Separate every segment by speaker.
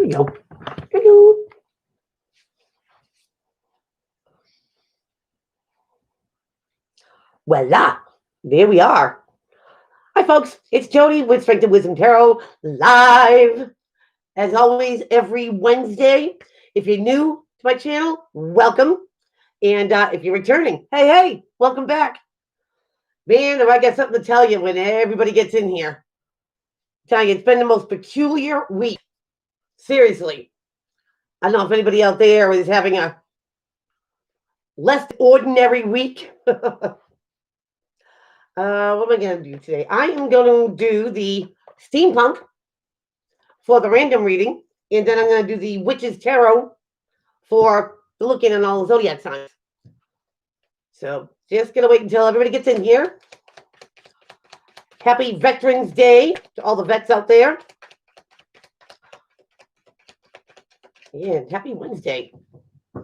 Speaker 1: Here we go. Hello. Voila. There we are. Hi, folks. It's Jody with Strength and Wisdom Tarot live, as always, every Wednesday. If you're new to my channel, welcome. And if you're returning, hey, welcome back. Man, have I got something to tell you when everybody gets in here. I'm telling you, it's been the most peculiar week. Seriously. I don't know if anybody out there is having a less ordinary week. What am I going to do today? I am going to do the steampunk for the random reading, and then I'm going to do the witch's tarot for the looking at all the zodiac signs. So just going to wait until everybody gets in here. Happy Veterans Day to all the vets out there. And happy Wednesday. So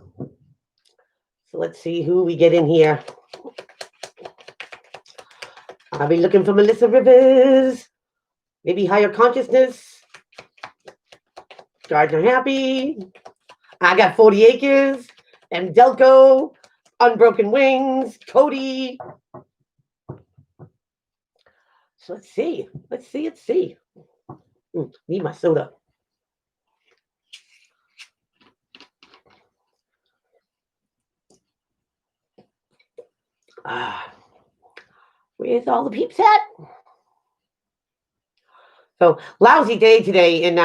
Speaker 1: let's see who we get in here. I'll be looking for Melissa Rivers. Maybe Higher Consciousness. Gardner Happy. I got 40 Acres. M. Delco. Unbroken Wings. Cody. So let's see. Need my soda. Where's all the peeps at? So, lousy day today in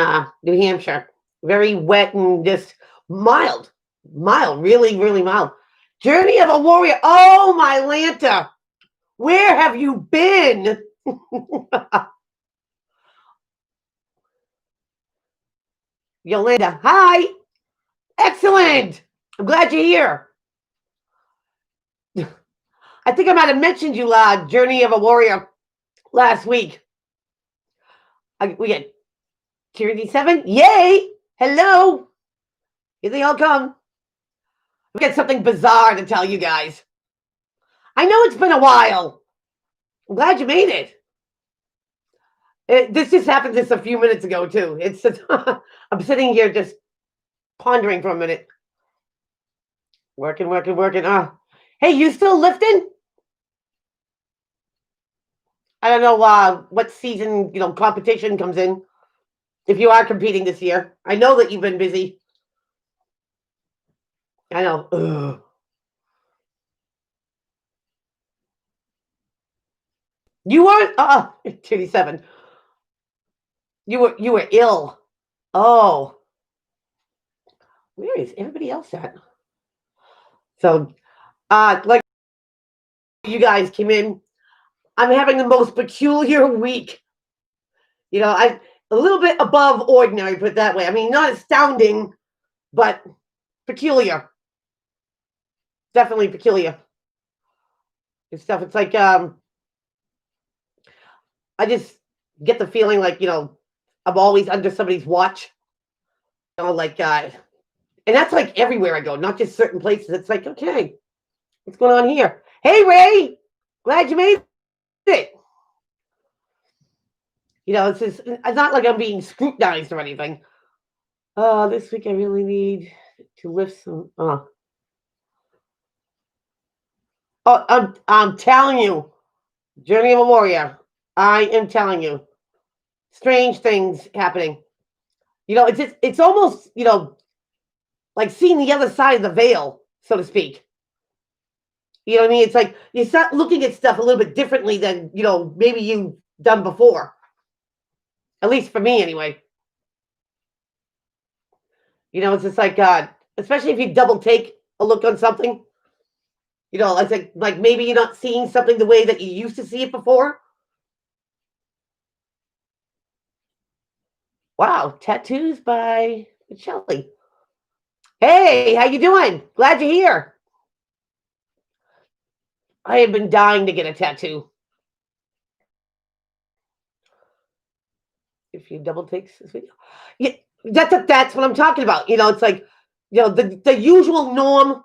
Speaker 1: New Hampshire. Very wet and just mild. Really, really mild. Journey of a Warrior. Oh, my Lanta. Where have you been? Yolanda, hi. Excellent. I'm glad you're here. I think I might have mentioned you, Journey of a Warrior, last week. We got Tyranny 7. Yay! Hello. Here they all come. We got something bizarre to tell you guys. I know it's been a while. I'm glad you made it. This just happened just a few minutes ago, too. It's just, I'm sitting here just pondering for a minute. Working. Hey, you still lifting? I don't know what season, competition comes in. If you are competing this year. I know that you've been busy. I know. Ugh. You weren't 37. You were ill. Oh. Where is everybody else at? So like you guys came in. I'm having the most peculiar week. I a little bit above ordinary, put it that way. I mean, not astounding, but peculiar. Definitely peculiar. It's stuff. It's like I just get the feeling like, I'm always under somebody's watch. And that's like everywhere I go, not just certain places. It's like, okay, what's going on here? Hey, Ray, glad you made it. It's not like I'm being scrutinized or anything. This week I really need to lift some. I'm telling you, Journey of a Warrior. I am telling you, strange things happening. It's almost, like seeing the other side of the veil, so to speak. You know what I mean? It's like you start looking at stuff a little bit differently than, maybe you've done before. At least for me, anyway. It's just like, especially if you double take a look on something. It's like maybe you're not seeing something the way that you used to see it before. Wow, tattoos by Shelley. Hey, how you doing? Glad you're here. I have been dying to get a tattoo. If you double take this video. Yeah, that's what I'm talking about. It's like, the usual norm,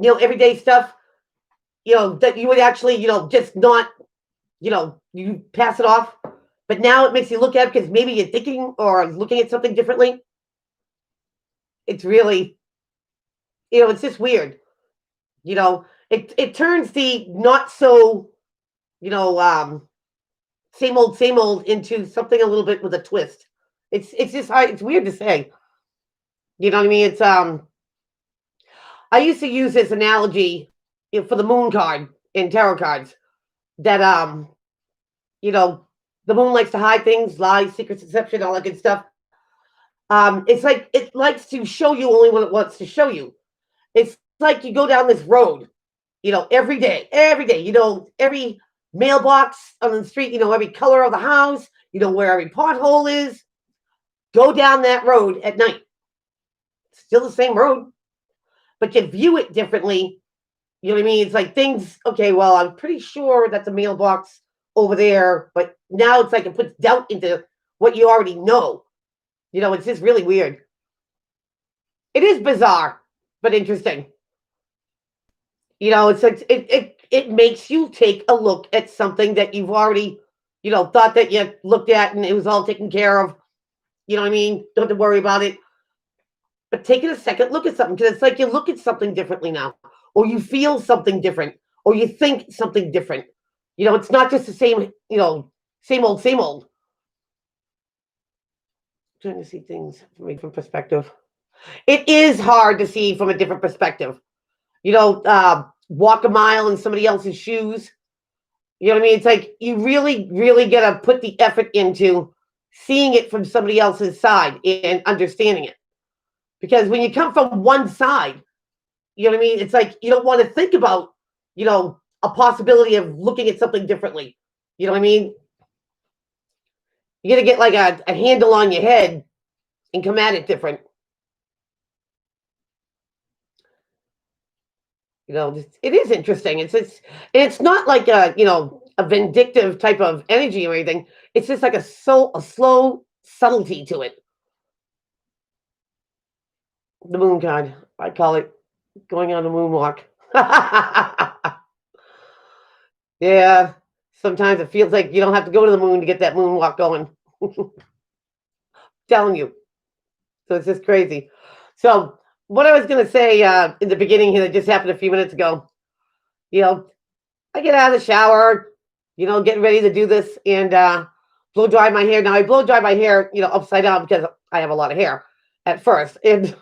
Speaker 1: everyday stuff, that you would actually, just not, you pass it off. But now it makes you look at it because maybe you're thinking or looking at something differently. It's really, it's just weird. It turns the not so, you know, same old into something a little bit with a twist. It's just hard. It's weird to say. You know what I mean? I used to use this analogy for the moon card in tarot cards that you know, the moon likes to hide things, lies, secrets, deception, all that good stuff. It's like it likes to show you only what it wants to show you. It's like you go down this road, every day, every mailbox on the street, every color of the house, where every pothole is. Go down that road at night. Still the same road, but you view it differently. You know what I mean? It's like things, okay, well, I'm pretty sure that's a mailbox over there, but now it's like it puts doubt into what you already know. It's just really weird. It is bizarre, but interesting. It's like it makes you take a look at something that you've already, thought that you looked at and it was all taken care of. You know what I mean? Don't have to worry about it. But taking a second look at something, because it's like you look at something differently now, or you feel something different, or you think something different. It's not just the same, same old, same old. I'm trying to see things from a different perspective. It is hard to see from a different perspective. Walk a mile in somebody else's shoes. You know what I mean? It's like you really, really got to put the effort into seeing it from somebody else's side and understanding it. Because when you come from one side, you know what I mean? It's like you don't want to think about, a possibility of looking at something differently. You know what I mean? You got to get like a handle on your head and come at it different. It is interesting. It's not like a vindictive type of energy or anything. It's just like a slow subtlety to it. The moon card, I call it going on a moonwalk. Yeah, sometimes it feels like you don't have to go to the moon to get that moonwalk going. Telling you. So it's just crazy. So what I was going to say in the beginning here that just happened a few minutes ago, I get out of the shower, getting ready to do this and blow dry my hair. Now I blow dry my hair, upside down because I have a lot of hair at first. And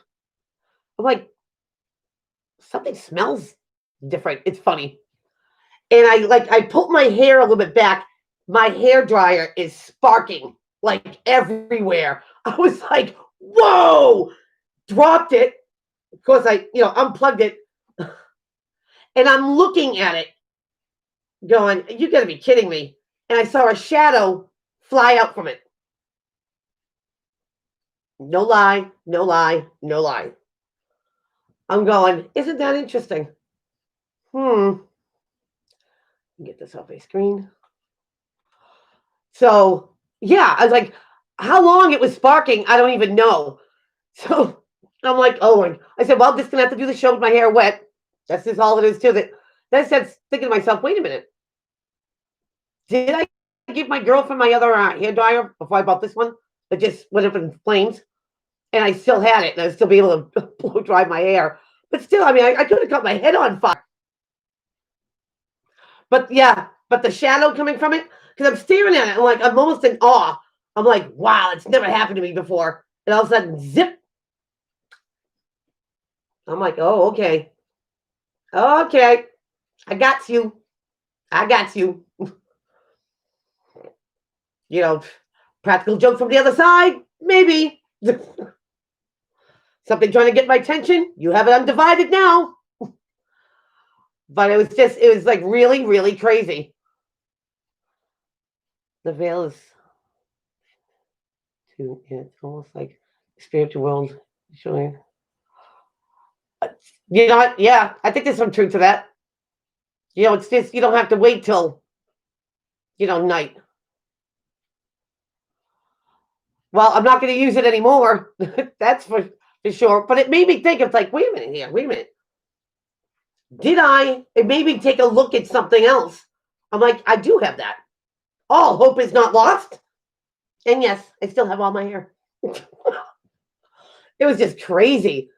Speaker 1: I'm like, something smells different. It's funny. And I pull my hair a little bit back. My hair dryer is sparking like everywhere. I was like, whoa, dropped it. Of course, I unplugged it. And I'm looking at it going, you got to be kidding me. And I saw a shadow fly out from it. No lie, no lie, no lie. I'm going, isn't that interesting? Get this off my screen. So, yeah, I was like, how long it was sparking, I don't even know. So I'm like, oh, and I said, well, I'm just going to have to do the show with my hair wet. That's just all it is to it. Then I said, thinking to myself, wait a minute. Did I give my girlfriend my other hair dryer before I bought this one? That just went up in flames. And I still had it, and I'd still be able to blow dry my hair. But still, I mean, I could have got my head on fire. But yeah, but the shadow coming from it, because I'm staring at it, I'm almost in awe. I'm like, wow, it's never happened to me before. And all of a sudden, zip. I'm like, oh, okay. Okay. I got you. I got you. Practical joke from the other side? Maybe. Something trying to get my attention? You have it undivided now. But it was like really, really crazy. The veil is it's almost like spiritual world showing. Yeah, I think there's some truth to that. It's just you don't have to wait till night. Well, I'm not going to use it anymore. That's for sure. But it made me think. It's like, wait a minute here. Wait a minute. It made me take a look at something else. I'm like, I do have that. All hope is not lost. And yes, I still have all my hair. It was just crazy.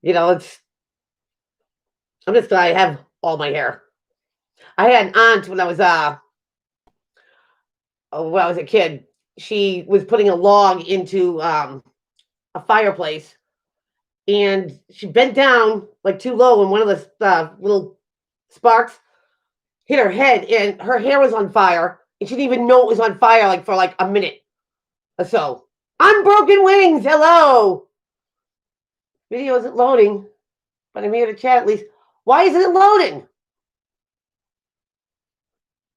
Speaker 1: I'm just glad I have all my hair. I had an aunt when I was a kid. She was putting a log into a fireplace, and she bent down like too low, and one of the little sparks hit her head, and her hair was on fire, and she didn't even know it was on fire like for like a minute or so. Unbroken wings, hello. Video isn't loading, but I'm here to chat at least. Why isn't it loading?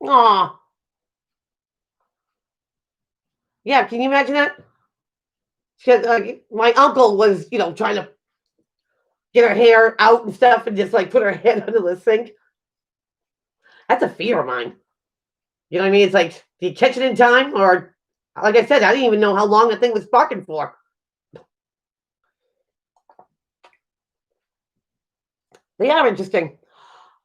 Speaker 1: Aw. Yeah, can you imagine that? My uncle was, trying to get her hair out and stuff and just like put her head under the sink. That's a fear of mine. You know what I mean? It's like, do you catch it in time? Or, like I said, I didn't even know how long the thing was sparking for. They are interesting.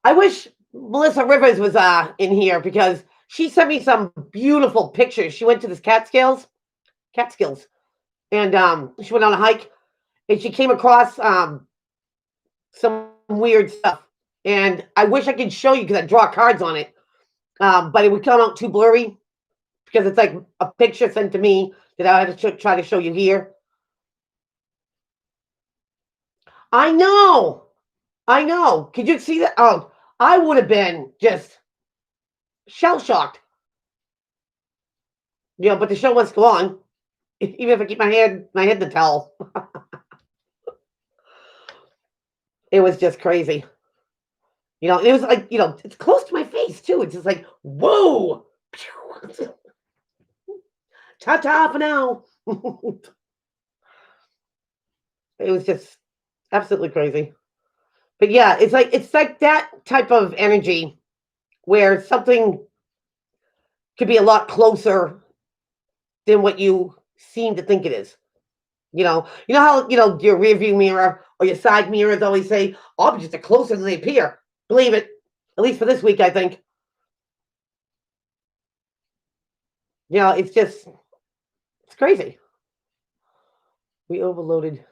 Speaker 1: I wish Melissa Rivers was in here because she sent me some beautiful pictures. She went to this Catskills, and she went on a hike, and she came across some weird stuff. And I wish I could show you because I draw cards on it, but it would come out too blurry because it's like a picture sent to me that I had to try to show you here. I know. Could you see that? Oh, I would have been just shell shocked. But the show must go on, even if I keep my head in the towel. It was just crazy. It was like, it's close to my face too. It's just like, whoa. Ta-ta for now. It was just absolutely crazy. But yeah, it's like that type of energy where something could be a lot closer than what you seem to think it is. You know how your rear view mirror or your side mirrors always say objects are closer than they appear. Believe it, at least for this week, I think. It's crazy. We overloaded.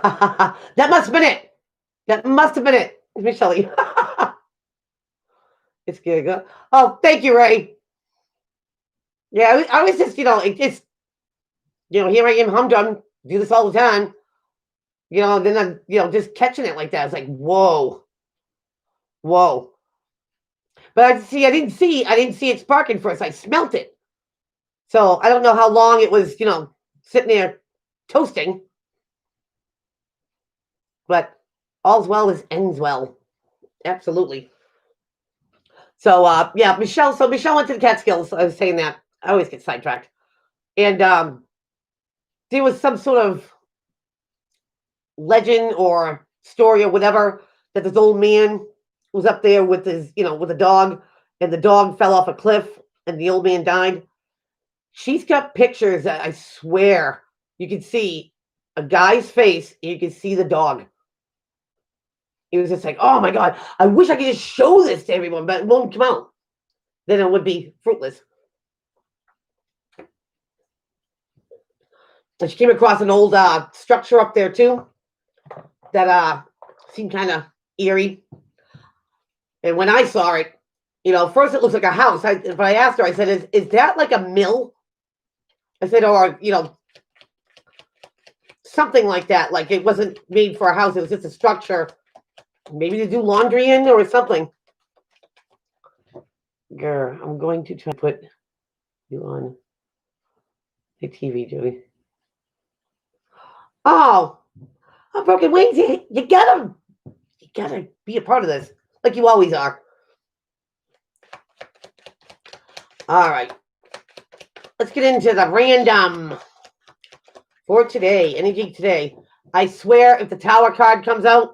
Speaker 1: That must have been it. That must have been it, Michelle. It's good. Oh, thank you, Ray. Yeah, I was just, here I am humdrum, do this all the time. Then I'm, just catching it like that. It's like, whoa. But I didn't see it sparking first. I smelt it. So I don't know how long it was, sitting there toasting. But all's well as ends well. Absolutely. So yeah, Michelle. So Michelle went to the Catskills. I was saying that. I always get sidetracked. And there was some sort of legend or story or whatever that this old man was up there with his, with a dog, and the dog fell off a cliff, and the old man died. She's got pictures that I swear you can see a guy's face, and you can see the dog. It was just like, oh my God, I wish I could just show this to everyone, but it won't come out. Then it would be fruitless. And she came across an old structure up there too that seemed kind of eerie. And when I saw it, first it looks like a house. But I asked her, I said, is that like a mill? I said, or, something like that. Like it wasn't made for a house. It was just a structure. Maybe to do laundry in or something. Girl, I'm going to try to put you on the TV, Joey. Oh, Broken Wings, you gotta be a part of this, like you always are. All right, let's get into the random for today. Energy today. I swear, if the Tower card comes out,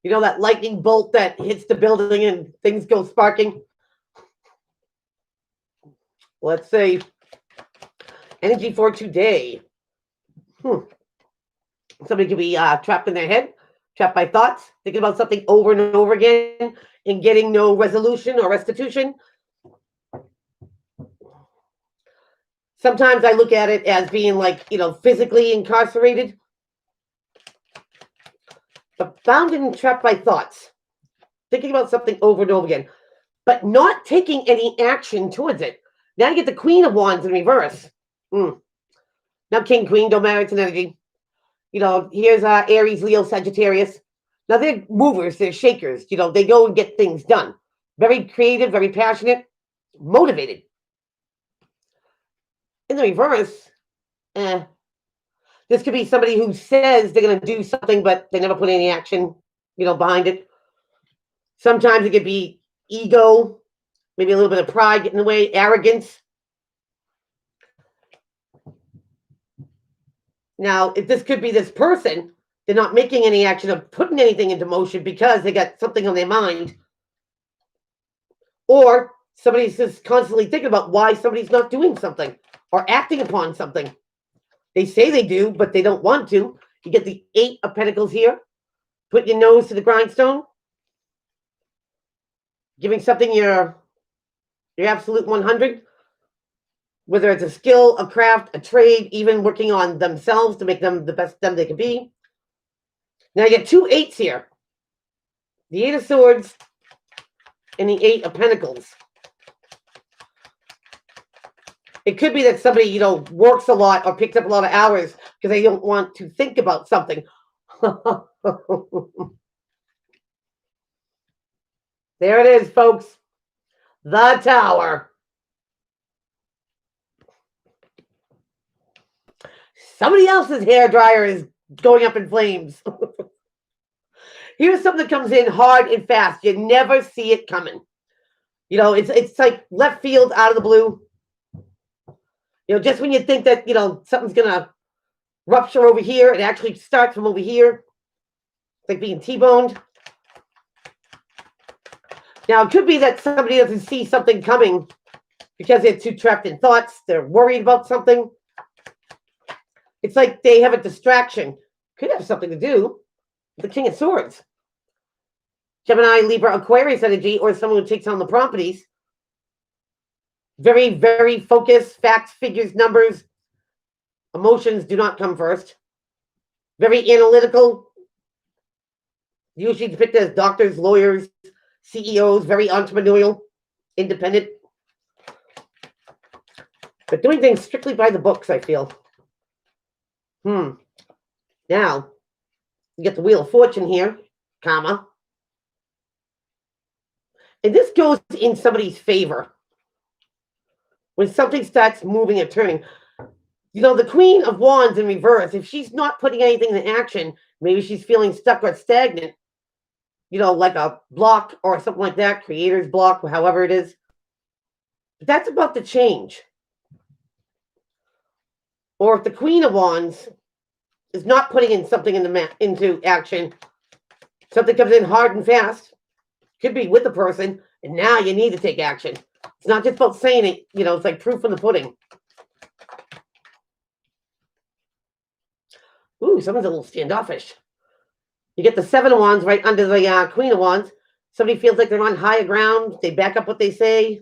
Speaker 1: that lightning bolt that hits the building and things go sparking. Let's see. Energy for today. Somebody could be trapped in their head, trapped by thoughts, thinking about something over and over again and getting no resolution or restitution. Sometimes I look at it as being like, physically incarcerated, but bound and trapped by thoughts, thinking about something over and over again, but not taking any action towards it. Now you get the Queen of Wands in reverse. Now King, Queen, don't matter, it's an energy. Here's Aries, Leo, Sagittarius. Now they're movers, they're shakers. They go and get things done. Very creative, very passionate, motivated. In the reverse, this could be somebody who says they're going to do something, but they never put any action, behind it. Sometimes it could be ego, maybe a little bit of pride getting in the way, arrogance. Now, if this could be this person, they're not making any action or putting anything into motion because they got something on their mind. Or somebody's just constantly thinking about why somebody's not doing something or acting upon something. They say they do, but they don't want to. You get the 8 of Pentacles here. Put your nose to the grindstone. Giving something your absolute 100. Whether it's a skill, a craft, a trade, even working on themselves to make them the best them they can be. Now you get 2 8s here. The 8 of Swords and the 8 of Pentacles. It could be that somebody, works a lot or picks up a lot of hours because they don't want to think about something. There it is, folks. The Tower. Somebody else's hairdryer is going up in flames. Here's something that comes in hard and fast. You never see it coming. It's like left field out of the blue. Just when you think that, something's going to rupture over here, it actually starts from over here. It's like being T-boned. Now, it could be that somebody doesn't see something coming because they're too trapped in thoughts. They're worried about something. It's like they have a distraction. Could have something to do with the King of Swords. Gemini, Libra, Aquarius energy, or someone who takes on the properties. Very, very focused. Facts, figures, numbers. Emotions do not come first. Very analytical. Usually depicted as doctors, lawyers, CEOs. Very entrepreneurial, independent. But doing things strictly by the books, I feel. Now, you get the Wheel of Fortune here, comma. And this goes in somebody's favor. When something starts moving and turning. The Queen of Wands in reverse, if she's not putting anything in action, maybe she's feeling stuck or stagnant, like a block or something like that, creator's block, or however it is. But that's about to change. Or if the Queen of Wands is not putting in something into action, something comes in hard and fast, could be with the person, and now you need to take action. It's not just about saying it, it's like proof in the pudding. Ooh, someone's a little standoffish. You get the 7 of Wands right under the Queen of Wands. Somebody feels like they're on higher ground. They back up what they say.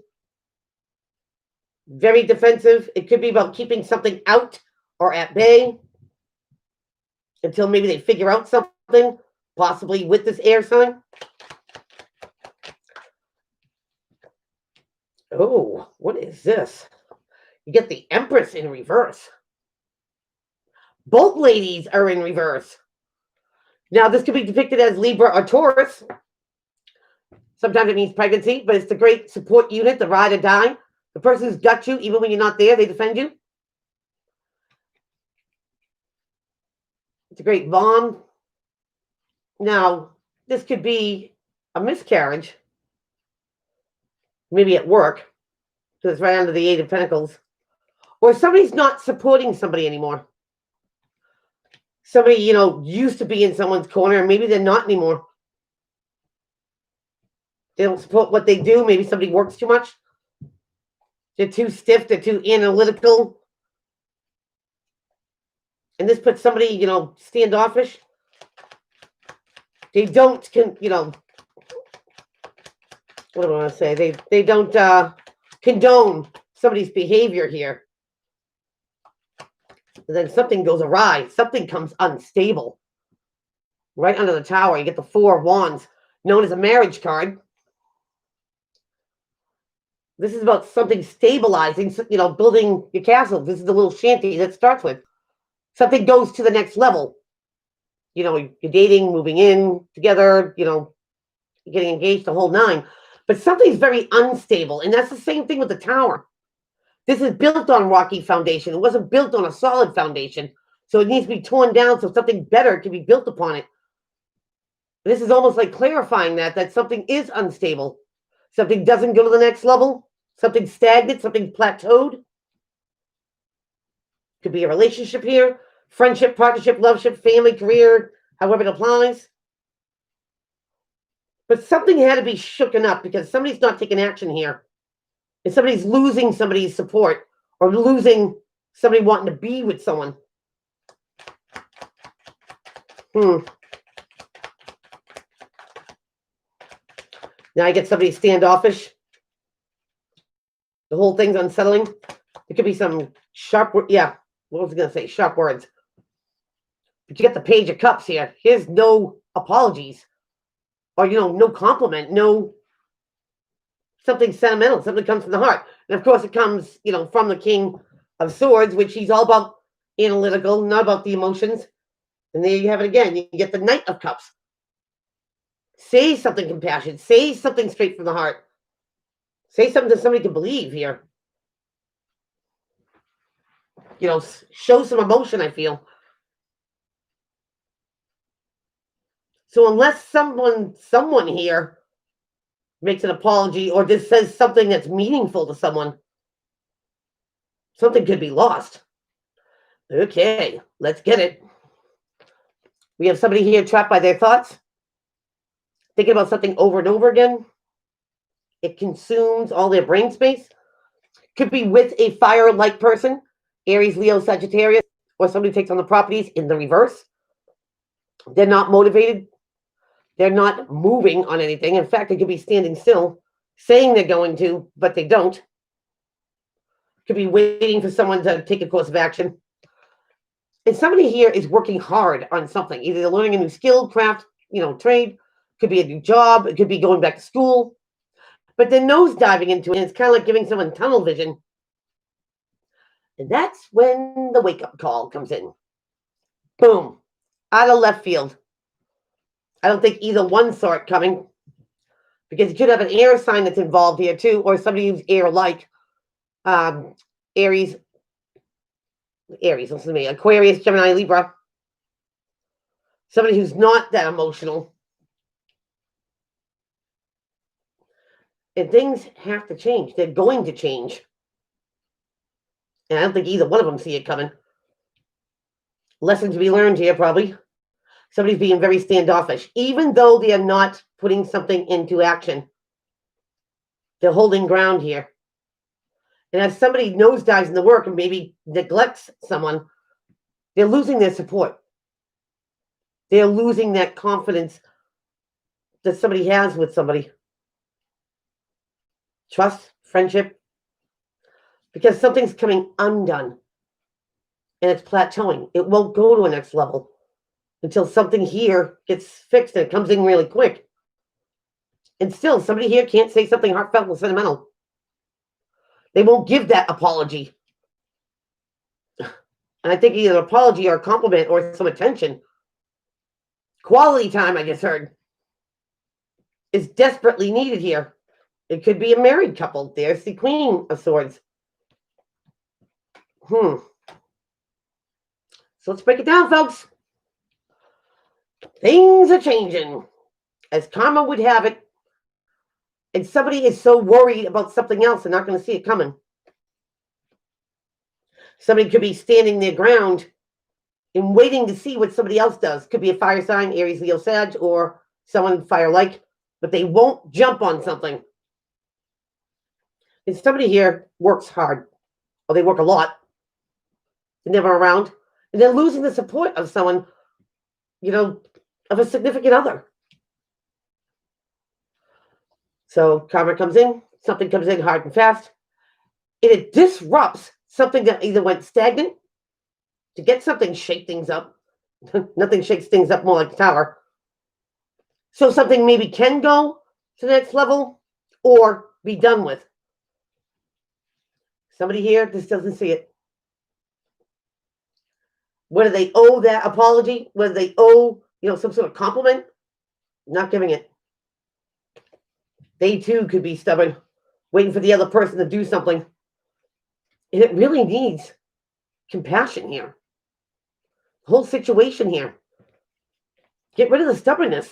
Speaker 1: Very defensive. It could be about keeping something out or at bay until maybe they figure out something, possibly with this air sign. Oh, what is this? You get the Empress in reverse. Both ladies are in reverse. Now, this could be depicted as Libra or Taurus. Sometimes it means pregnancy, but it's the great support unit, the ride or die. The person who's got you, even when you're not there, they defend you. It's a great bomb. Now, this could be a miscarriage. Maybe at work, because it's right under the 8 of Pentacles. Or somebody's not supporting somebody anymore. Somebody, used to be in someone's corner, and maybe they're not anymore. They don't support what they do. Maybe somebody works too much. They're too stiff. They're too analytical. And this puts somebody, standoffish. They don't, what do I want to say? They don't condone somebody's behavior here. And then something goes awry. Something comes unstable. Right under the Tower, you get the Four of Wands, known as a marriage card. This is about something stabilizing, building your castle. This is the little shanty that starts with. Something goes to the next level. You're dating, moving in together, getting engaged, the whole nine. But something's very unstable. And that's the same thing with the Tower. This is built on rocky foundation. It wasn't built on a solid foundation. So it needs to be torn down so something better can be built upon it. This is almost like clarifying that something is unstable. Something doesn't go to the next level. Something stagnant. Something plateaued. Could be a relationship here. Friendship, partnership, loveship, family, career, however it applies. But something had to be shooken up because somebody's not taking action here. And somebody's losing somebody's support or losing somebody wanting to be with someone. Now I get somebody standoffish. The whole thing's unsettling. There could be some sharp, what was I going to say? Sharp words. But you get the Page of Cups here. Here's no apologies. Or, no compliment. No something sentimental. Something comes from the heart. And, of course, it comes, from the King of Swords, which he's all about analytical, not about the emotions. And there you have it again. You get the Knight of Cups. Say something compassionate. Say something straight from the heart. Say something that somebody can believe here. Show some emotion, I feel. So unless someone here makes an apology or just says something that's meaningful to someone, something could be lost. Okay, let's get it. We have somebody here trapped by their thoughts, thinking about something over and over again. It consumes all their brain space. Could be with a fire-like person, Aries, Leo, Sagittarius, or somebody takes on the properties in the reverse. They're not motivated. They're not moving on anything. In fact, they could be standing still, saying they're going to, but they don't. Could be waiting for someone to take a course of action. And somebody here is working hard on something. Either they're learning a new skill, craft, trade. Could be a new job. It could be going back to school. But they're nose diving into it, and it's kind of like giving someone tunnel vision. And that's when the wake-up call comes in. Boom. Out of left field. I don't think either one saw it coming because you could have an air sign that's involved here too, or somebody who's air-like. Aries, listen to me, Aquarius, Gemini, Libra. Somebody who's not that emotional. And things have to change. They're going to change. And I don't think either one of them see it coming. Lesson to be learned here, probably. Somebody's being very standoffish, even though they are not putting something into action. They're holding ground here. And as somebody nosedives in the work and maybe neglects someone, they're losing their support. They're losing that confidence that somebody has with somebody. Trust, friendship. Because something's coming undone. And it's plateauing. It won't go to a next level until something here gets fixed and it comes in really quick. And still, somebody here can't say something heartfelt and sentimental. They won't give that apology. And I think either an apology or a compliment or some attention. Quality time, I just heard, is desperately needed here. It could be a married couple. There's the Queen of Swords. So let's break it down, folks. Things are changing. As karma would have it, and somebody is so worried about something else, they're not going to see it coming. Somebody could be standing their ground and waiting to see what somebody else does. Could be a fire sign, Aries, Leo, Sag, or someone fire-like, but they won't jump on something. And somebody here works hard, or they work a lot. They're never around. And they're losing the support of someone, of a significant other. So karma comes in, something comes in hard and fast, and it disrupts something that either went stagnant To get something, shake things up. Nothing shakes things up more like the tower. So something maybe can go to the next level or be done with. Somebody here just doesn't see it. Whether they owe that apology, whether they owe, some sort of compliment, not giving it. They too could be stubborn, waiting for the other person to do something. And it really needs compassion here. The whole situation here. Get rid of the stubbornness,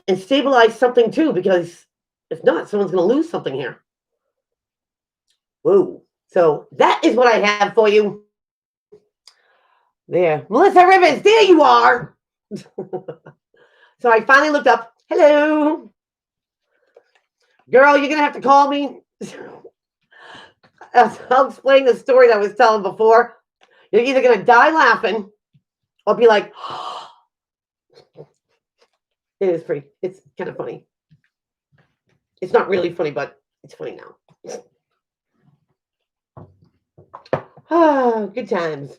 Speaker 1: and stabilize something too, because if not, someone's going to lose something here. Whoa. So that is what I have for you. There. Melissa Rivers, there you are. So I finally looked up. Hello. Girl, you're going to have to call me. I'll explain the story that I was telling before. You're either going to die laughing or be like, oh. It's kind of funny. It's not really funny, but it's funny now. Ah, good times.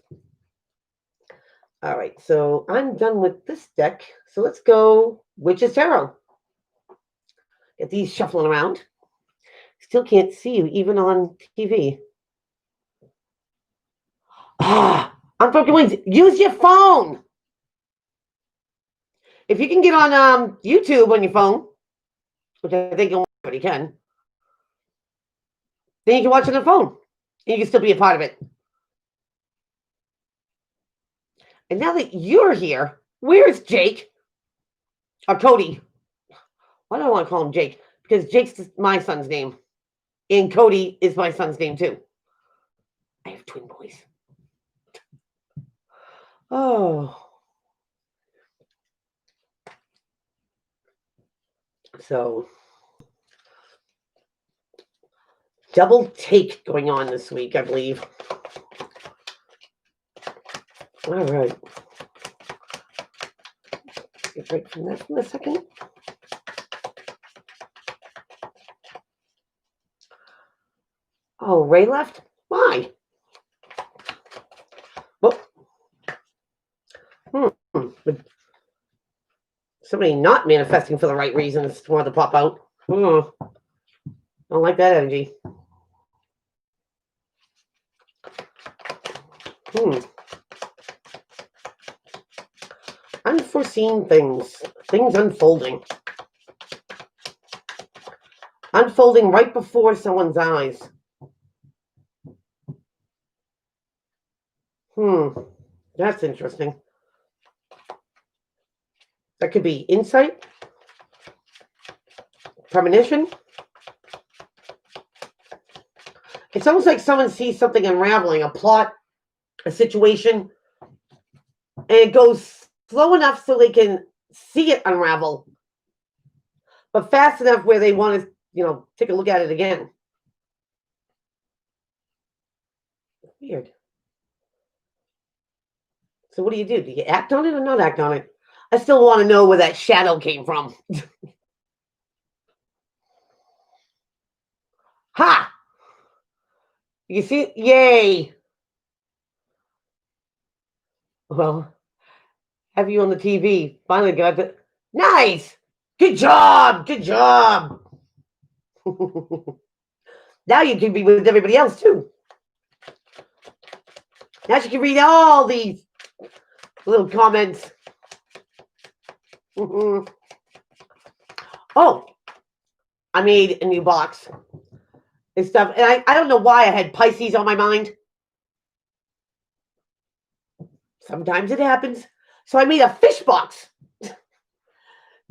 Speaker 1: All right, so I'm done with this deck. So let's go Witch's Tarot. Get these shuffling around. Still can't see you, even on TV. Unbroken Wings, use your phone. If you can get on YouTube on your phone, which I think everybody can, then you can watch it on the phone. And you can still be a part of it. And now that you're here, where's Jake? Or Cody? Why do I want to call him Jake? Because Jake's my son's name. And Cody is my son's name too. I have twin boys. Oh. So, double take going on this week, I believe. All right. Get right from that in a second. Oh, Ray left? Why? Well, somebody not manifesting for the right reasons wanted to pop out. Don't like that energy. Unforeseen things unfolding. Unfolding right before someone's eyes. That's interesting. That could be insight, premonition. It's almost like someone sees something unraveling, a plot, a situation, and it goes slow enough so they can see it unravel, but fast enough where they want to, take a look at it again. Weird. So what do? Do you act on it or not act on it? I still want to know where that shadow came from. Ha! You see? Yay! Well, have you on the TV? Finally got it. Nice! Good job! Good job! Now you can be with everybody else, too. Now you can read all these little comments. Oh, I made a new box and stuff. And I don't know why I had Pisces on my mind. Sometimes it happens. So I made a fish box.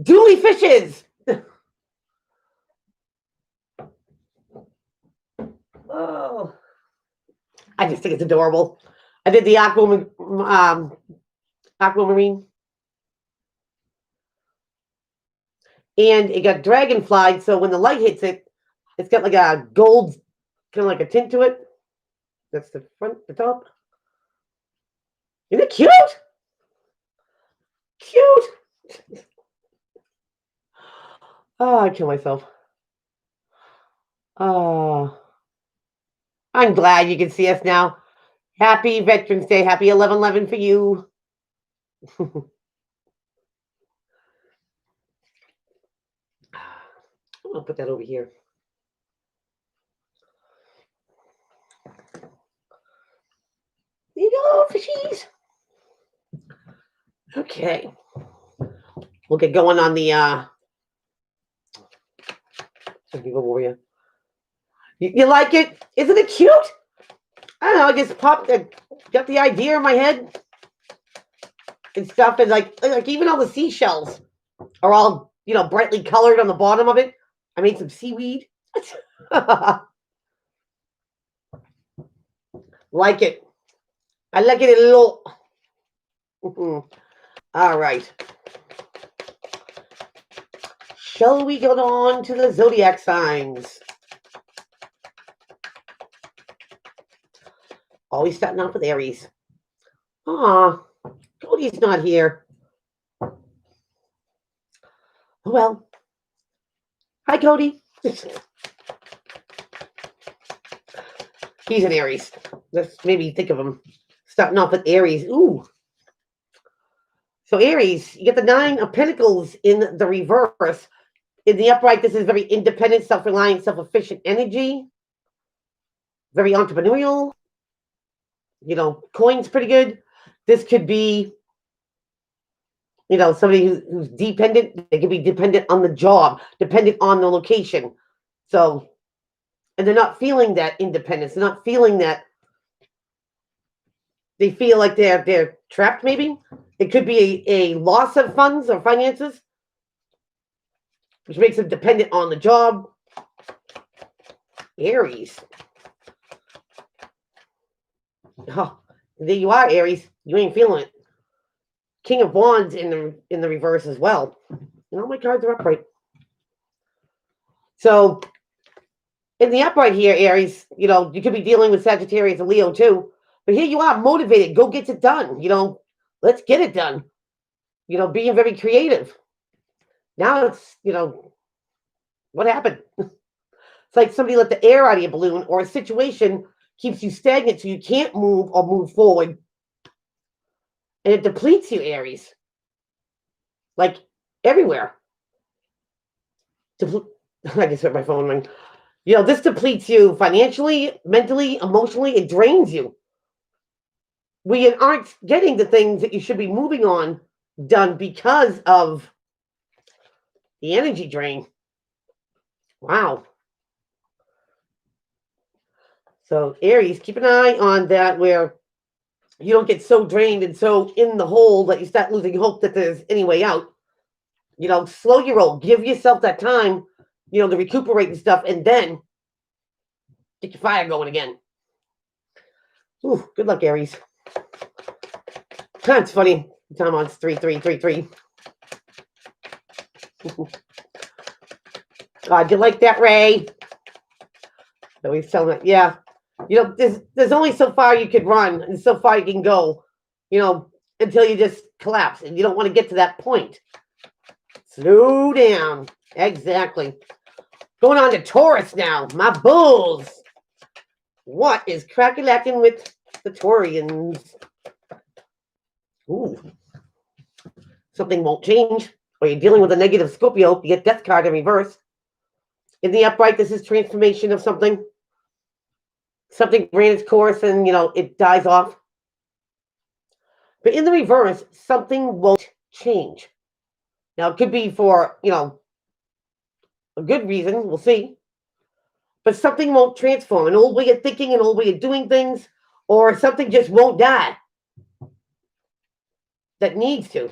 Speaker 1: Dooley fishes. Oh, I just think it's adorable. I did the aquamarine. And it got dragonflied, so when the light hits it, it's got like a gold, kind of like a tint to it. That's the front, the top. Isn't it cute? Cute. Oh, I kill myself. I'm glad you can see us now. Happy Veterans Day. Happy 11/11 for you. I'm going to put that over here. There you go, fishies. Okay. We'll get going on the over here. You like it? Isn't it cute? I don't know, I just got the idea in my head and stuff, and like even all the seashells are all, brightly colored on the bottom of it. I made some seaweed. Like it. I like it a little. All right. Shall we go on to the zodiac signs? Always starting off with Aries. Aw, Cody's not here. Well, hi, Cody. He's an Aries. Let's maybe think of him. Starting off with Aries. Ooh. So Aries, you get the 9 of Pentacles in the reverse. In the upright, this is very independent, self-reliant, self-efficient energy. Very entrepreneurial. Coin's pretty good. This could be, somebody who's dependent. They could be dependent on the job, dependent on the location. So, and they're not feeling that independence. They're not feeling that. They feel like they're trapped, maybe. It could be a loss of funds or finances, which makes them dependent on the job. Aries. Oh, there you are, Aries. You ain't feeling it. King of Wands in the reverse as well. And all my cards are upright. So, in the upright here, Aries, you could be dealing with Sagittarius and Leo too. But here you are, motivated. Go get it done. Let's get it done. Being very creative. Now it's, what happened? It's like somebody let the air out of your balloon, or a situation keeps you stagnant so you can't move or move forward. And it depletes you, Aries. Like everywhere. I just heard my phone ring. This depletes you financially, mentally, emotionally. It drains you. We aren't getting the things that you should be moving on done because of the energy drain. Wow. So Aries, keep an eye on that, where you don't get so drained and so in the hole that you start losing hope that there's any way out. Slow your roll. Give yourself that time, to recuperate and stuff, and then get your fire going again. Ooh, good luck, Aries. It's funny. Time on 3-3-3-3. God, you like that, Ray? Always telling it, yeah. There's only so far you could run and so far you can go, until you just collapse. And you don't want to get to that point. Slow down. Exactly. Going on to Taurus now. My bulls. What is crack-a-lacking with the Taurians? Ooh. Something won't change. Or you're dealing with a negative Scorpio. You get Death card in reverse. In the upright, this is transformation of something. Something ran its course and, it dies off. But in the reverse, something won't change. Now, it could be for, a good reason. We'll see. But something won't transform. An old way of thinking, an old way of doing things, or something just won't die. That needs to.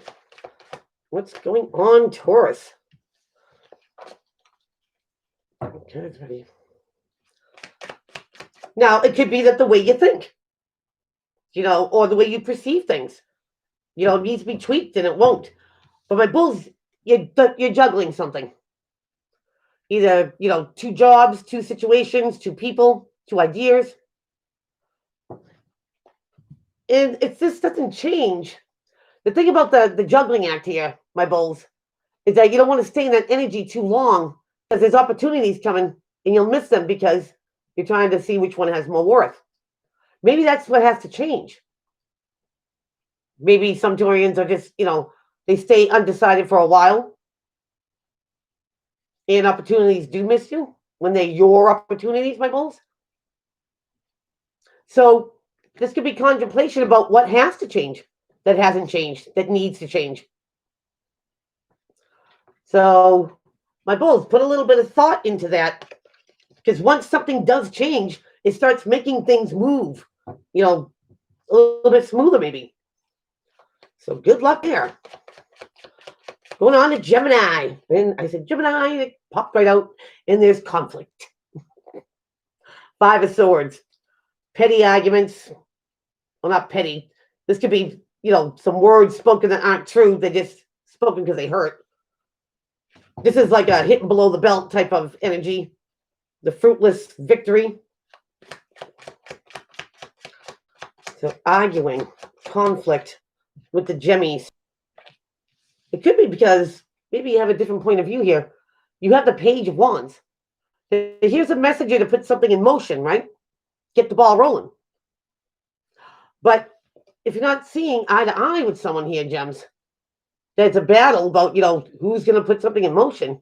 Speaker 1: What's going on, Taurus? Okay, it's ready. Now, it could be that the way you think, or the way you perceive things, it needs to be tweaked, and it won't. But my bulls, you're juggling something. Either, 2 jobs, 2 situations, 2 people, 2 ideas. And if this doesn't change, the thing about the juggling act here, my bulls, is that you don't want to stay in that energy too long, because there's opportunities coming and you'll miss them because you're trying to see which one has more worth. Maybe that's what has to change. Maybe some Taurians are just, they stay undecided for a while, and opportunities do miss you when they're your opportunities, my bulls. So this could be contemplation about what has to change, that hasn't changed, that needs to change. So my bulls, put a little bit of thought into that, because once something does change, it starts making things move, a little bit smoother maybe. So good luck there. Going on to Gemini. And I said Gemini, it popped right out, and there's conflict. 5 of Swords. Petty arguments. Well, not petty. This could be, some words spoken that aren't true. They're just spoken because they hurt. This is like a hitting below the belt type of energy. The fruitless victory. So arguing, conflict with the Gemmies. It could be because maybe you have a different point of view here. You have the Page of Wands. Here's a messenger to put something in motion, right? Get the ball rolling. But if you're not seeing eye to eye with someone here, Gems, there's a battle about, who's going to put something in motion.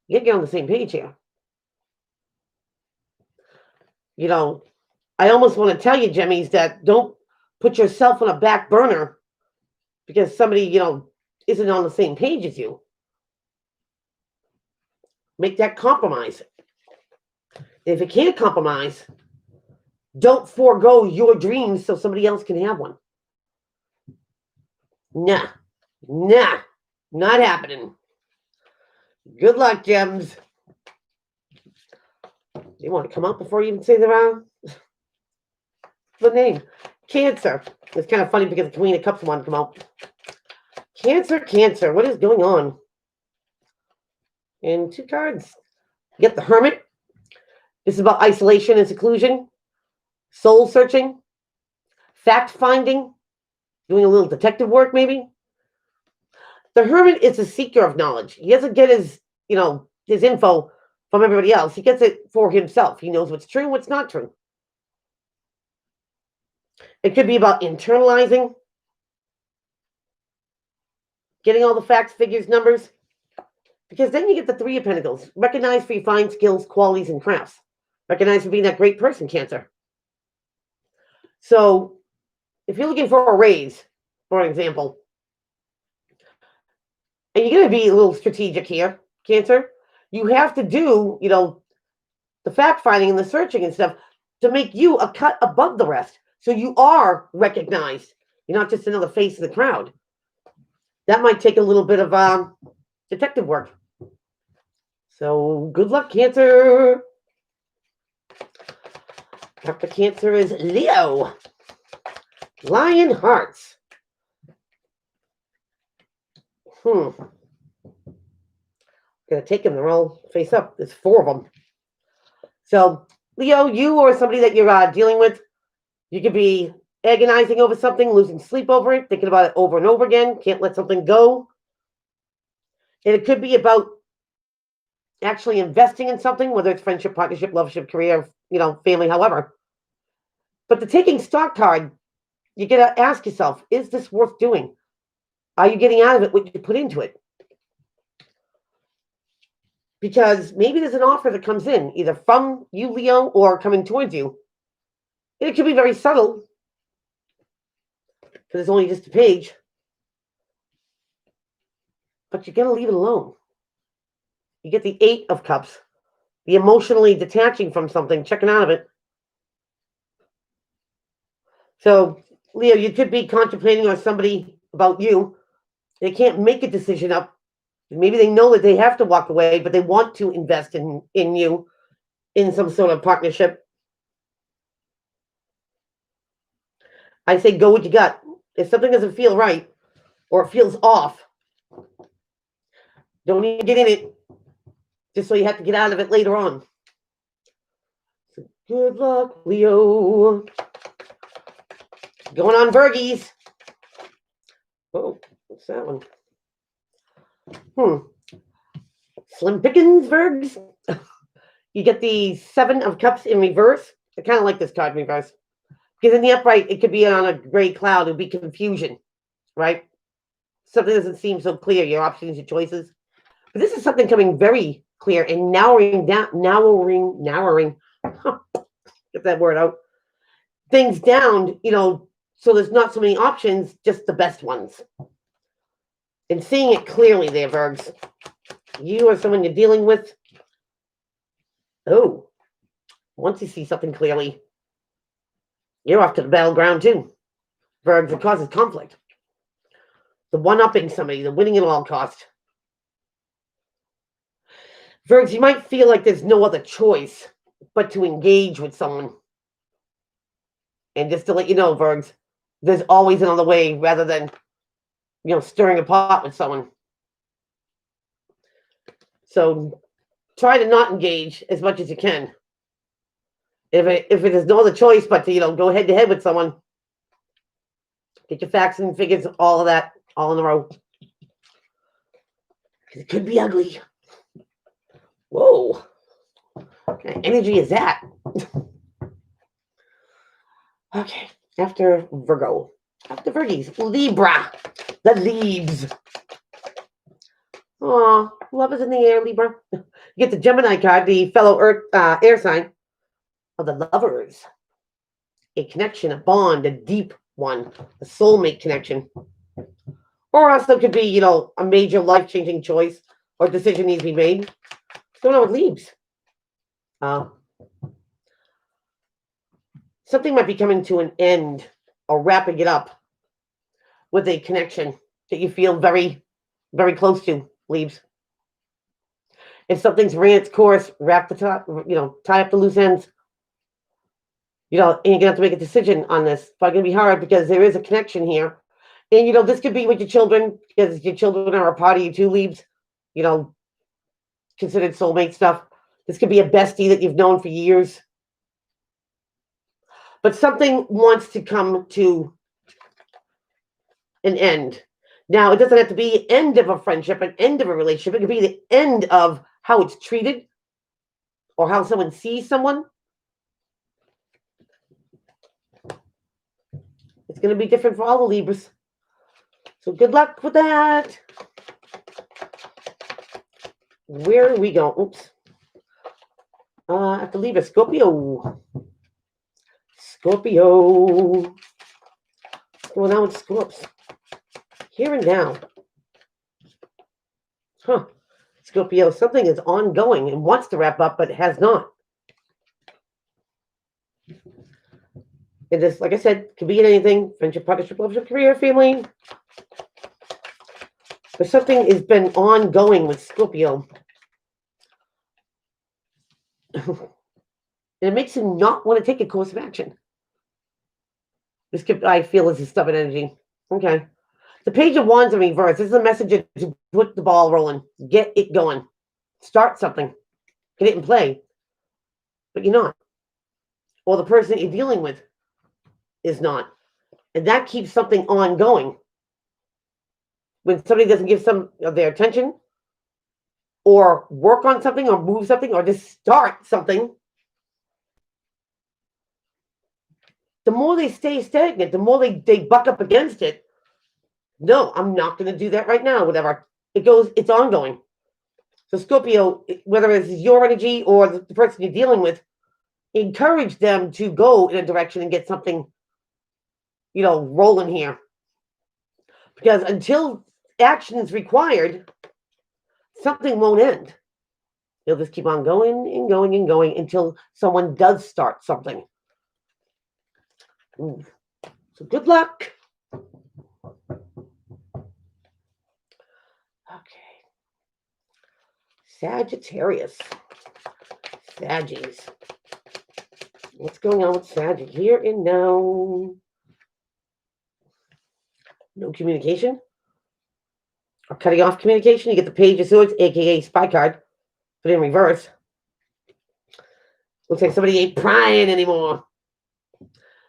Speaker 1: You gotta get on the same page here. I almost want to tell you, Gemmies, that don't put yourself on a back burner because somebody, isn't on the same page as you. Make that compromise. If you can't compromise, don't forego your dreams so somebody else can have one. Nah, not happening. Good luck, Gems. You want to come up before you even say the name? Cancer. It's kind of funny because the Queen of Cups wanted to come out. Cancer. What is going on? And 2 cards. You get the Hermit. This is about isolation and seclusion. Soul searching. Fact finding. Doing a little detective work, maybe. The Hermit is a seeker of knowledge. He doesn't get his info from everybody else. He gets it for himself. He knows what's true and what's not true. It could be about internalizing, getting all the facts, figures, numbers, because then you get the 3 of Pentacles. Recognized for your fine skills, qualities, and crafts. Recognized for being that great person, Cancer. So if you're looking for a raise, for example, and you're going to be a little strategic here, Cancer, you have to do, the fact finding and the searching and stuff to make you a cut above the rest. So you are recognized. You're not just another face of the crowd. That might take a little bit of detective work. So good luck, Cancer. After Cancer is Leo. Lion Hearts. Gonna take them. They're all face up. There's 4 of them. So Leo, you or somebody that you're dealing with, you could be agonizing over something, losing sleep over it, thinking about it over and over again, can't let something go. And it could be about actually investing in something, whether it's friendship, partnership, loveship, career, family, however. But the taking stock card, you got to ask yourself, is this worth doing? Are you getting out of it what you put into it? Because maybe there's an offer that comes in, either from you, Leo, or coming towards you. And it could be very subtle, because it's only just a page. But you're going to leave it alone. You get the 8 of Cups, the emotionally detaching from something, checking out of it. So, Leo, you could be contemplating on somebody about you. They can't make a decision up. Maybe they know that they have to walk away, but they want to invest in you in some sort of partnership. I say go with your gut. If something doesn't feel right or it feels off, don't even get in it just so you have to get out of it later on. So good luck, Leo. Going on Virgies. Oh, what's that one? Slim Pickens, Virgs. You get the 7 of Cups in reverse. I kind of like this card reverse. Because in the upright, it could be on a gray cloud. It would be confusion, right? Something doesn't seem so clear, your options, your choices. But this is something coming very clear and narrowing, get that word out, things down, so there's not so many options, just the best ones. And seeing it clearly there, Virgs. You or someone you're dealing with. Oh, once you see something clearly, you're off to the battleground too. Virgs, it causes conflict. The one-upping somebody, the winning at all cost. Virgs, you might feel like there's no other choice but to engage with someone. And just to let you know, Virgs, there's always another way rather than, stirring a pot with someone. So try to not engage as much as you can. If it is no other choice but to, go head to head with someone, get your facts and figures, all of that, all in a row. It could be ugly. Whoa. What kind of energy is that? Okay, after Virgo. After Virgies, Libra. The Leaves. Aw, love is in the air, Libra. You get the Gemini card, the fellow Earth air sign of the Lovers. A connection, a bond, a deep one, a soulmate connection. Or also could be, a major life-changing choice or decision needs to be made. What's going on with Leaves? Something might be coming to an end or wrapping it up with a connection that you feel very, very close to, Leaves. If something's ran its course, wrap the top, tie up the loose ends. And you're gonna have to make a decision on this. It's probably gonna be hard because there is a connection here. And this could be with your children, because your children are a part of you too, Leaves. Considered soulmate stuff. This could be a bestie that you've known for years. But something wants to come to an end. Now, it doesn't have to be the end of a friendship, an end of a relationship. It could be the end of how it's treated or how someone sees someone. It's going to be different for all the Libras. So good luck with that. Where are we going? Oops. I have to leave a Scorpio. Scorpio. What's going on with Scorps? Here and now. Huh. Scorpio, something is ongoing and wants to wrap up, but it has not. And this, like I said, could be in anything. Friendship, partnership, love, career, family. But something has been ongoing with Scorpio. And it makes him not want to take a course of action. This could, I feel, is a stubborn energy. Okay. The Page of Wands in reverse. This is a message to put the ball rolling. Get it going. Start something. Get it in play. But you're not. Or the person that you're dealing with is not. And that keeps something ongoing. When somebody doesn't give some of their attention or work on something or move something or just start something, the more they stay stagnant, the more they buck up against it. No, I'm not going to do that right now, whatever. It's ongoing. So Scorpio, whether it's your energy or the person you're dealing with, encourage them to go in a direction and get something, rolling here. Because until action is required, something won't end. They'll just keep on going and going and going until someone does start something. Ooh. So good luck. Okay. Sagittarius. Saggies. What's going on with Saggy here and now? No communication? Or cutting off communication? You get the Page of Swords, aka Spy card, but in reverse. Looks like somebody ain't prying anymore.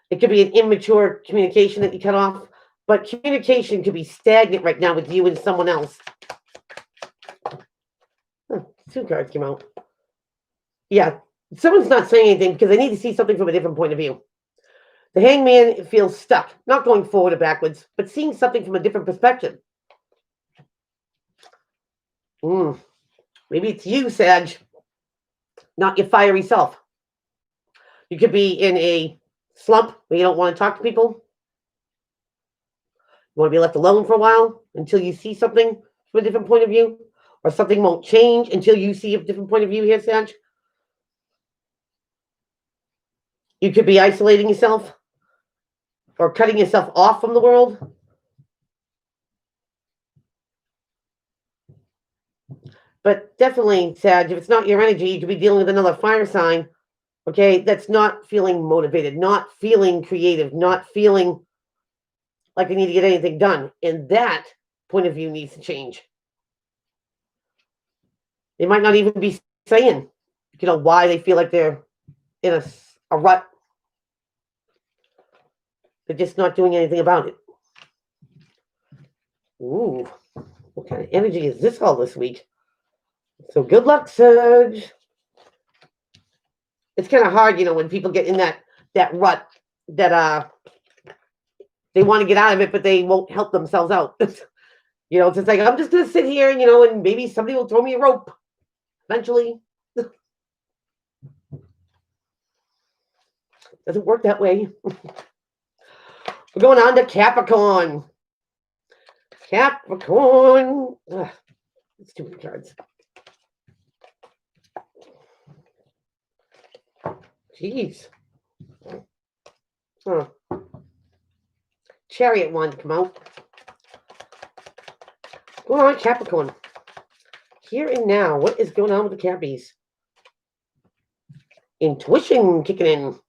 Speaker 1: It could be an immature communication that you cut off, but communication could be stagnant right now with you and someone else. Huh, 2 cards came out. Yeah, Someone's not saying anything because they need to see something from a different point of view. The hangman feels stuck, not going forward or backwards, but seeing something from a different perspective. Maybe it's you, Sag, not your fiery self. You could be in a slump where you don't want to talk to people. You want to be left alone for a while until you see something from a different point of view, or something won't change until you see a different point of view here, Sag. You could be isolating yourself or cutting yourself off from the world. But definitely, Sag, if it's not your energy, you could be dealing with another fire sign, okay, that's not feeling motivated, not feeling creative, not feeling like they need to get anything done. And that point of view needs to change. They might not even be saying, why they feel like they're in a rut. They're just not doing anything about it. Ooh, what kind of energy is this all this week? So good luck, Serge. It's kind of hard, when people get in that rut that they want to get out of it, but they won't help themselves out. It's just like, I'm just going to sit here, and maybe somebody will throw me a rope eventually. Doesn't work that way. We're going on to Capricorn. Capricorn. Ugh, it's too many cards. Jeez. Huh. Chariot one, come out. What's going on, Capricorn? Here and now, what is going on with the Cappies? Intuition kicking in.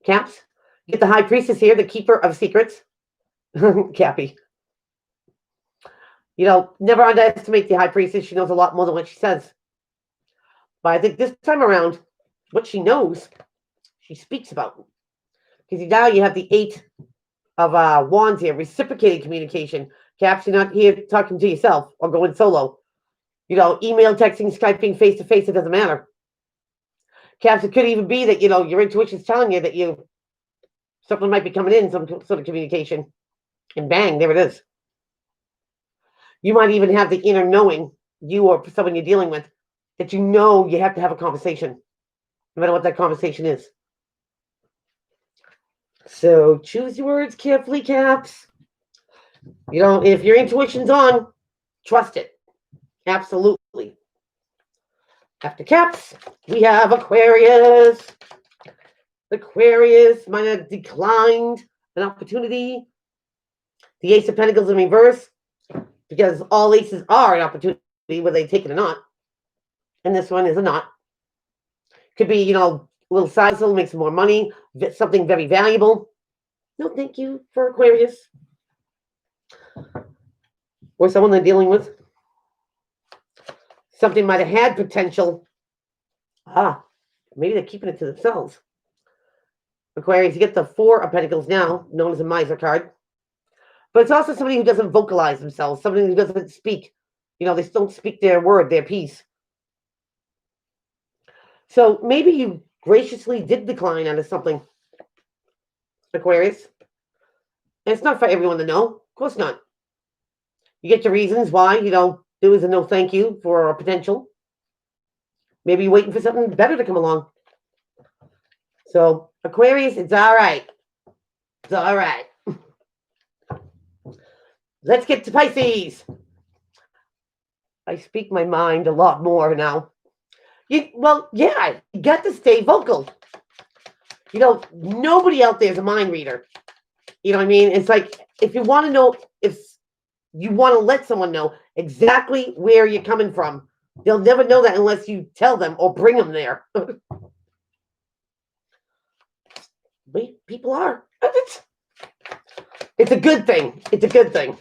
Speaker 1: Caps. You get the High Priestess here, the Keeper of Secrets. Cappy. Never underestimate the High Priestess. She knows a lot more than what she says. But I think this time around, what she knows, she speaks about. Because now you have the 8 of Wands here, reciprocated communication. Caps, you're not here talking to yourself or going solo. Email, texting, Skyping, face-to-face, it doesn't matter. Caps, it could even be that, your intuition's telling you that something might be coming in, some sort of communication. And bang, there it is. You might even have the inner knowing, you or someone you're dealing with, that you have to have a conversation, no matter what that conversation is. So choose your words carefully, Caps. If your intuition's on, trust it. Absolutely. After Caps, we have Aquarius. Aquarius might have declined an opportunity. The Ace of Pentacles in reverse, because all aces are an opportunity, whether they take it or not. And this one is a not. Could be, a little side hustle, make some more money, something very valuable. No, thank you for Aquarius. Or someone they're dealing with. Something might have had potential. Maybe they're keeping it to themselves. Aquarius, you get the 4 of Pentacles now, known as a miser card. But it's also somebody who doesn't vocalize themselves, somebody who doesn't speak. They don't speak their word, their piece. So maybe you graciously did decline out of something, Aquarius. And it's not for everyone to know. Of course not. You get your reasons why, there was a no thank you for a potential. Maybe you're waiting for something better to come along. So, Aquarius, it's all right. It's all right. Let's get to Pisces. I speak my mind a lot more now. You got to stay vocal. Nobody out there is a mind reader. You know what I mean? It's like, if you want to know, if you want to let someone know exactly where you're coming from, they'll never know that unless you tell them or bring them there. People are. It's a good thing. It's a good thing.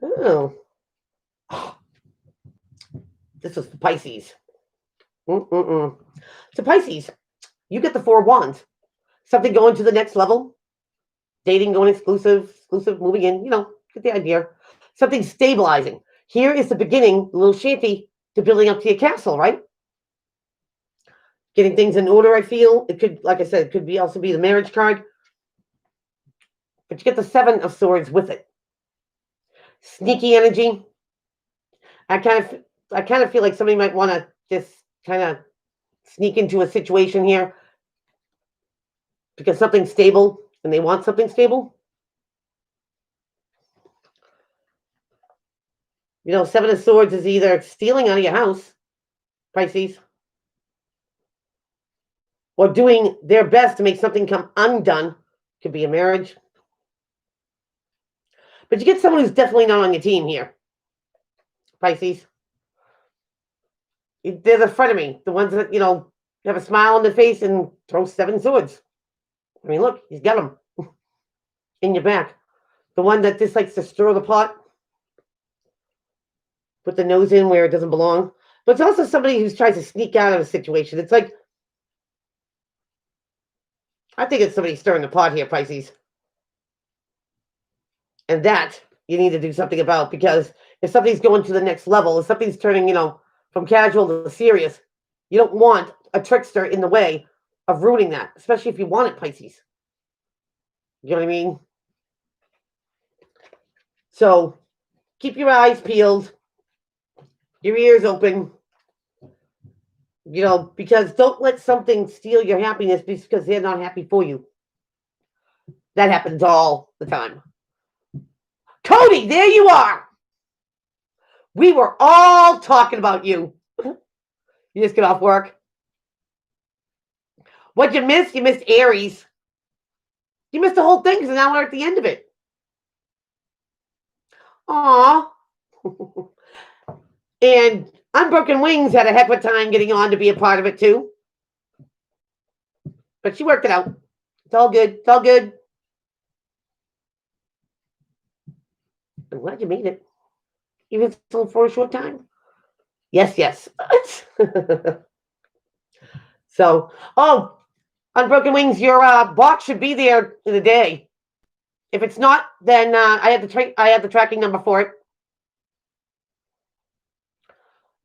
Speaker 1: Oh. This was for Pisces. So Pisces, you get the 4 of Wands. Something going to the next level. Dating, going exclusive, moving in. Get the idea. Something stabilizing. Here is the beginning, a little shanty, to building up to your castle, right? getting things in order, I feel. It could, like I said, it could be also be the marriage card. But you get the Seven of Swords with it. Sneaky energy. I kind of feel like somebody might want to just kind of sneak into a situation here because something's stable and they want something stable. You know, Seven of Swords is either stealing out of your house, Pisces, or doing their best to make something come undone. Could be a marriage. But you get someone who's definitely not on your team here, Pisces. They're the frenemy, the ones that, you know, have a smile on their face and throw 7 swords. I mean, look, he's got them in your back. The one that just likes to stir the pot, put the nose in where it doesn't belong. But it's also somebody who tries to sneak out of a situation. It's like, I think it's somebody stirring the pot here, Pisces. And that you need to do something about, because if something's going to the next level, if something's turning, you know, from casual to serious, you don't want a trickster in the way of ruining that, especially if you want it, Pisces. You know what I mean? So keep your eyes peeled, your ears open, you know, because don't let something steal your happiness because they're not happy for you. That happens all the time. Cody, there you are. We were all talking about you. You just get off work. What'd you miss? You missed Aries. You missed the whole thing because now we're at the end of it. Aw. And Unbroken Wings had a heck of a time getting on to be a part of it too. But she worked it out. It's all good. It's all good. I'm glad you made it. Even still for a short time. Yes, yes. So, oh, Unbroken Wings, your box should be there in a day. If it's not, then I have the tracking number for it.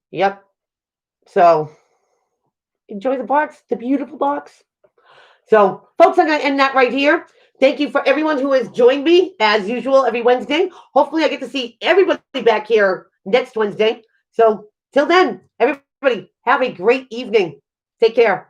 Speaker 1: Yep. So enjoy the box, the beautiful box. So, folks, I'm going to end that right here. Thank you for everyone who has joined me, as usual, every Wednesday. Hopefully, I get to see everybody back here next Wednesday. So, till then, everybody, have a great evening. Take care.